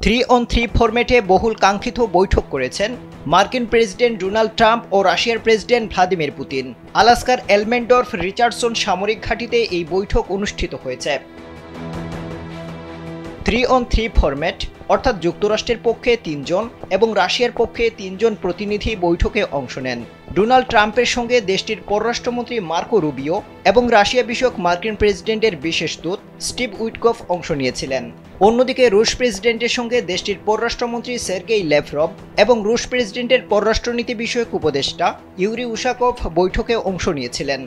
3-on-3 ফরম্যাটে বহুল কাঙ্ক্ষিত বৈঠক করেছেন মার্কিন প্রেসিডেন্ট ডোনাল্ড ট্রাম্প ও রাশিয়ার প্রেসিডেন্ট ভ্লাদিমির পুতিন। আলাস্কার এলমেন্ডর্ফ রিচার্ডসন সামরিক ঘাঁটিতে এই বৈঠক অনুষ্ঠিত হয়েছে। 3-on-3 ফরম্যাট অর্থাৎ যুক্তরাষ্ট্রের পক্ষে 3 জন এবং রাশিয়ার পক্ষে 3 জন প্রতিনিধি বৈঠকে অংশ নেন। ডোনাল্ড ট্রাম্পের সঙ্গে দেশটির পররাষ্ট্রমন্ত্রী মার্কো রুবিও এবং রাশিয়া বিষয়ক মার্কিন প্রেসিডেন্টের বিশেষ দূত স্টিভ উইটকফ অংশ নিয়েছিলেন। অন্যদিকে রুশ প্রেসিডেন্টের সঙ্গে দেশটির পররাষ্ট্রমন্ত্রী সের্গেই ল্যাভরভ এবং রুশ প্রেসিডেন্টের পররাষ্ট্রনীতি বিষয়ক উপদেষ্টা ইউরি উশাকভ বৈঠকে অংশ নিয়েছিলেন।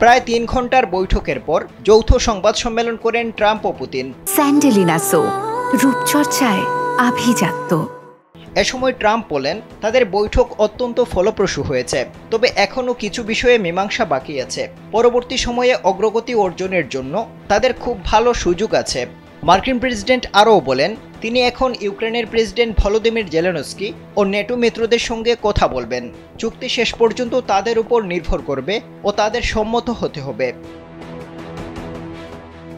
প্রায় 3 ঘন্টার বৈঠকের পর যৌথ সংবাদ সম্মেলন করেন ট্রাম্প ও পুতিন। স্যান্ডেলিনা সো রূপচর্চায় আভিজাত্য। এ সময় ট্রাম্প বলেন, তাদের বৈঠক অত্যন্ত ফলপ্রসূ হয়েছে, তবে এখনও কিছু বিষয়ে মীমাংসা বাকি আছে। পরবর্তী সময়ে অগ্রগতি অর্জনের জন্য তাদের খুব ভালো সুযোগ আছে। মার্কিন প্রেসিডেন্ট আরও বলেন, তিনি এখন ইউক্রেনের প্রেসিডেন্ট ভলোদিমির জেলেনস্কি ও নেটো মিত্রদের সঙ্গে কথা বলবেন। চুক্তি শেষ পর্যন্ত তাদের উপর নির্ভর করবে ও তাদের সম্মত হতে হবে।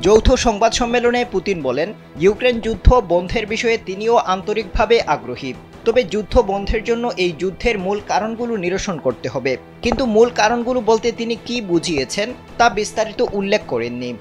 যৌথ সংবাদ সম্মেলনে পুতিন বলেন, ইউক্রেন যুদ্ধ বন্ধের বিষয়ে তিনিও আন্তরিকভাবে আগ্রহী, তবে যুদ্ধ বন্ধের জন্য এই যুদ্ধের মূল কারণগুলো নিরসন করতে হবে। কিন্তু মূল কারণগুলো বলতে তিনি কি বুঝিয়েছেন তা বিস্তারিত উল্লেখ করেননি।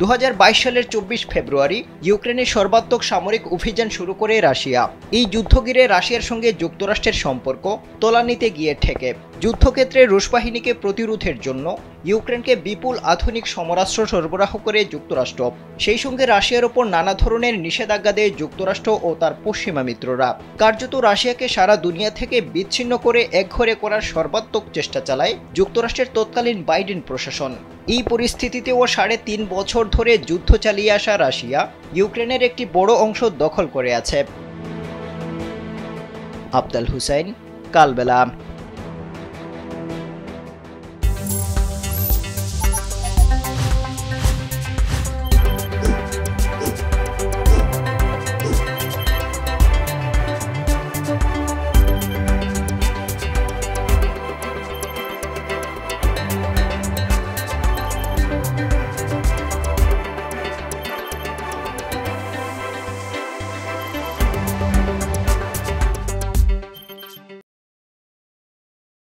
2022 সালের 24 ফেব্রুয়ারি ইউক্রেনে সর্বাত্মক সামরিক অভিযান শুরু করে রাশিয়া। এই যুদ্ধ ঘিরে রাশিয়ার সঙ্গে যুক্তরাষ্ট্রের সম্পর্ক তলানিতে গিয়ে ঠেকে। যুদ্ধক্ষেত্রে রুশ বাহিনীকে প্রতিরোধের জন্য ইউক্রেনকে বিপুল আধুনিক সমরাস্ত্র সরবরাহ করে যুক্তরাষ্ট্র। সেই সঙ্গে রাশিয়ার ওপর নানা ধরনের নিষেধাজ্ঞা দেয় যুক্তরাষ্ট্র ও তার পশ্চিমা মিত্ররা। কার্যত রাশিয়াকে সারা দুনিয়া থেকে বিচ্ছিন্ন করে একঘরে করার সর্বাত্মক চেষ্টা চালায় যুক্তরাষ্ট্রের তৎকালীন বাইডেন প্রশাসন। এই পরিস্থিতিতেও 3.5 বছর ধরে যুদ্ধ চালিয়ে আসা রাশিয়া ইউক্রেনের একটি বড় অংশ দখল করে আছে। আফজাল হুসাইন, কালবেলা।